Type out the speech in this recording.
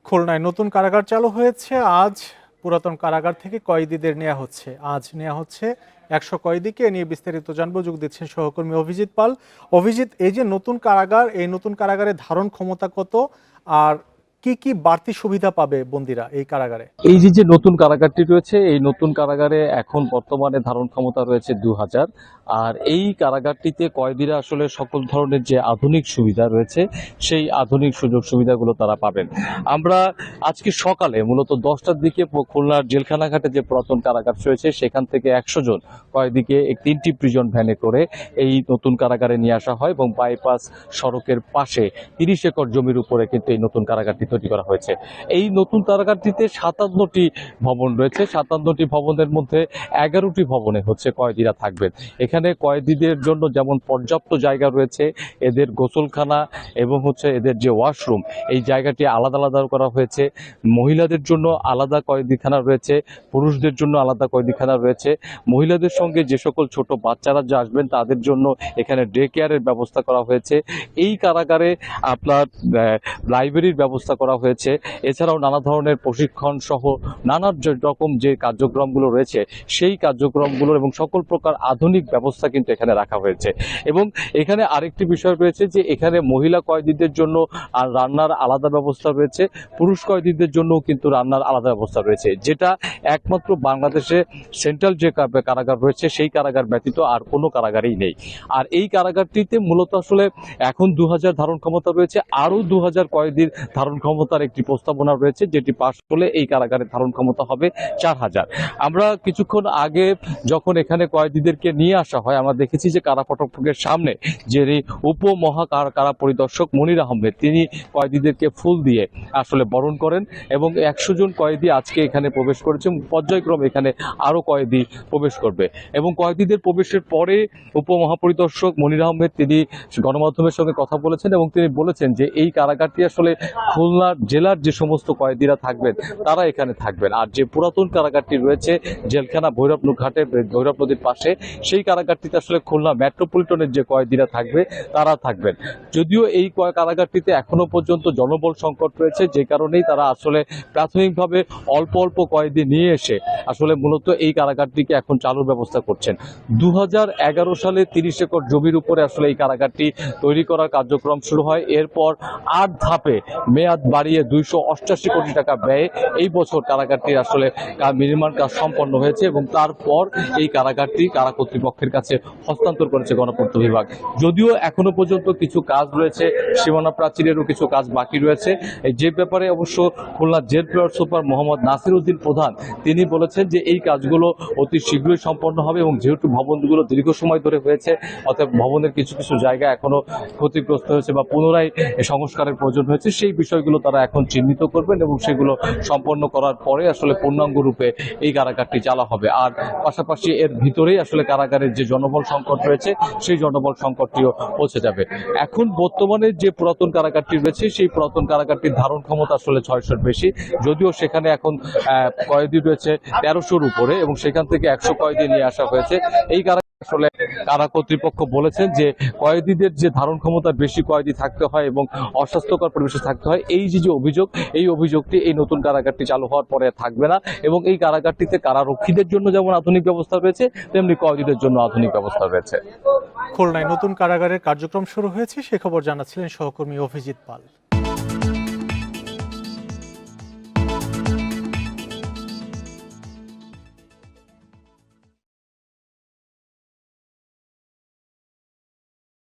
খুলনায় নতুন কারাগার চালু হয়েছে। আজ পুরাতন কারাগার থেকে কয়েদিদের নেওয়া হচ্ছে। আজ নেওয়া হচ্ছে 100 কয়েদিকে। এ নিয়ে বিস্তারিত জানবো, যোগ দিচ্ছেন সহকর্মী অভিজিৎ পাল। অভিজিৎ, এই যে নতুন কারাগার, এই নতুন কারাগারের ধারণ ক্ষমতা কত, আর কি কি বাড়তি সুবিধা পাবে বন্দীরা এই কারাগারে? এই যে নতুন কারাগারটি রয়েছে, এই নতুন কারাগারে এখন বর্তমানে ধারণ ক্ষমতা রয়েছে 2000। আর এই কারাগারটিতে কয়েদিরা আসলে সকল ধরনের যে আধুনিক সুবিধা রয়েছে সেই আধুনিক সুযোগ সুবিধাগুলো তারা পাবেন। আমরা আজকে সকালে মূলত 10টার দিকে খুলনার জেলখানা ঘাটে যে পুরাতন কারাগার রয়েছে সেখান থেকে 100 জন কয়েদিকে 3টি প্রিজন ভ্যানে করে এই নতুন কারাগারে নিয়ে আসা হয় এবং বাইপাস সড়কের পাশে 30 একর জমির উপরে কিন্তু এই নতুন কারাগারটি তৈরি করা হয়েছে। এই নতুন কারাগারটিতে 57টি ভবন রয়েছে। 57টি ভবনের মধ্যে 11টি ভবনে কয়েদিরা থাকবেন। এখানে কয়েদিদের জন্য যেমন পর্যাপ্ত জায়গা রয়েছে, এদের গোসলখানা এবং এদের যে ওয়াশরুম, এই জায়গাটি আলাদা আলাদা করা হয়েছে। মহিলাদের জন্য আলাদা কয়েদিখানা রয়েছে, পুরুষদের জন্য আলাদা কয়েদিখানা রয়েছে। মহিলাদের সঙ্গে যে সকল ছোট বাচ্চারা যে আসবেন তাদের জন্য এখানে ডে কেয়ারের ব্যবস্থা করা হয়েছে। এই কারাগারে আপনার লাইব্রেরির ব্যবস্থা করা হয়েছে। এছাড়াও নানা ধরনের প্রশিক্ষণ সহ নানা রকম যে কার্যক্রমগুলো রয়েছে সেই কার্যক্রমগুলোর এবং সকল প্রকার আধুনিক ব্যবস্থা কিন্তু এখানে রাখা হয়েছে। এবং এখানে আরেকটি বিষয় রয়েছে যে এখানে মহিলা কয়েদিদের জন্য আর রান্নার আলাদা ব্যবস্থা রয়েছে, পুরুষ কয়েদিদের জন্যও কিন্তু রান্নার আলাদা ব্যবস্থা রয়েছে, যেটা একমাত্র বাংলাদেশে সেন্ট্রাল যে কারাগার রয়েছে সেই কারাগার ব্যতীত আর কোনো কারাগারেই নেই। আর এই কারাগারটিতে মূলত আসলে এখন 2000 ধারণ ক্ষমতা রয়েছে, আরও 2000 কয়েদির ধারণ ক্ষমতার একটি প্রস্তাবনা রয়েছে, যেটি পাশ হলে এই কারাগারের ধারণ ক্ষমতা হবে 4000। আমরা কিছুক্ষণ আগে যখন এখানে কয়েদিদেরকে নিয়ে আসা হয় আমরা দেখেছি যে কারা ফটকের সামনে যে উপমহা কারা পরিদর্শক মনির আহমেদ, তিনি কয়েদিদেরকে ফুল দিয়ে আসলে বরণ করেন এবং 100 জন কয়েদি আজকে এখানে প্রবেশ করেছে। পর্যায়ক্রমে এখানে আরো কয়েদি প্রবেশ করবে এবং কয়েদিদের প্রবেশের পরে উপমহাপরিদর্শক মনির আহমেদ তিনি গণমাধ্যমের সঙ্গে কথা বলেছেন এবং তিনি বলেছেন যে এই কারাগারটি আসলে খুলনা জেলার যে সমস্ত কয়েদিরা থাকবেন তারা এখানে থাকবেন। আর যে পুরাতন কারাগারটি রয়েছে জেলখানা ভৈরব ঘাটে, ভৈরব নদীর পাশে, সেই কারাগারটিতে আসলে খুলনা মেট্রোপলিটনের যে কয়েদিরা থাকবে তারা থাকবেন। যদিও এই কারাগারটিতে এখনো পর্যন্ত জনবল সংকট রয়েছে, যে কারণেই তারা আসলে প্রাথমিকভাবে অল্প অল্প কয়েদি নিয়ে এসে আসলে মূলত এই কারাগারটিকে এখন চালুর ব্যবস্থা করছেন। 2011 সালে 30 একর জমির উপরে আসলে এই কারাগারটি তৈরি করার কার্যক্রম শুরু হয়। এরপর 8 ধাপে মেয়াদ বাড়িয়ে 288 কোটি টাকা ব্যয়ে এই বছর কারাগারটির আসলে নির্মাণ কাজ সম্পন্ন হয়েছে এবং তারপর এই কারাগারটি কারা কর্তৃপক্ষের কাছে হস্তান্তর করেছে গণপূর্ত বিভাগ। যদিও এখনো পর্যন্ত কিছু কাজ রয়েছে, সীমানা প্রাচীরেরও কিছু কাজ বাকি রয়েছে, যে ব্যাপারে অবশ্য খুলনা জেল সুপার মোহাম্মদ নাসির উদ্দিন প্রধান তিনি বলেছেন যে এই কাজগুলো অতি শীঘ্রই সম্পন্ন হবে এবং যেহেতু ভবনগুলো দীর্ঘ সময় ধরে হয়েছে অর্থাৎ ভবনের কিছু কিছু জায়গা এখনো ক্ষতিগ্রস্ত হয়েছে বা পুনরায় সংস্কারের প্রয়োজন হয়েছে, সেই বিষয়গুলো তারা এখন চিহ্নিত করবেন এবং সেগুলো সম্পন্ন করার পরে আসলে পূর্ণাঙ্গ রূপে এই কারাগারটি চালা হবে। আর পাশাপাশি এর ভিতরেই আসলে কারাগারের যে জনবল সংকট রয়েছে সেই জনবল সংকটটিও পৌঁছে যাবে। এখন বর্তমানে যে পুরাতন কারাগারটি রয়েছে সেই পুরাতন কারাগারটির ধারণ ক্ষমতা আসলে 600-র বেশি, যদিও সেখানে এখন কয়েদি রয়েছে 1300-র উপরে এবং সেখান থেকে 100 কয়েদি নিয়ে আসা হয়েছে। এই আসলে কারা কর্তৃপক্ষ বলেছেন যে কয়েদিদের যে ধারণ ক্ষমতা বেশি কয়েদি থাকতে হয় এবং অস্বাস্থ্যকর পরিবেশে থাকতে হয়, এই যে অভিযোগ, এই অভিযোগটি এই নতুন কারাগারটি চালু হওয়ার পরে থাকবে না এবং এই কারাগারটিতে কারারক্ষীদের জন্য যেমন আধুনিক ব্যবস্থা রয়েছে তেমনি কয়েদিদের জন্য আধুনিক ব্যবস্থা রয়েছে। খুলনায় নতুন কারাগারের কার্যক্রম শুরু হয়েছে, সে খবর জানাচ্ছিলেন সহকর্মী অভিজিৎ পাল।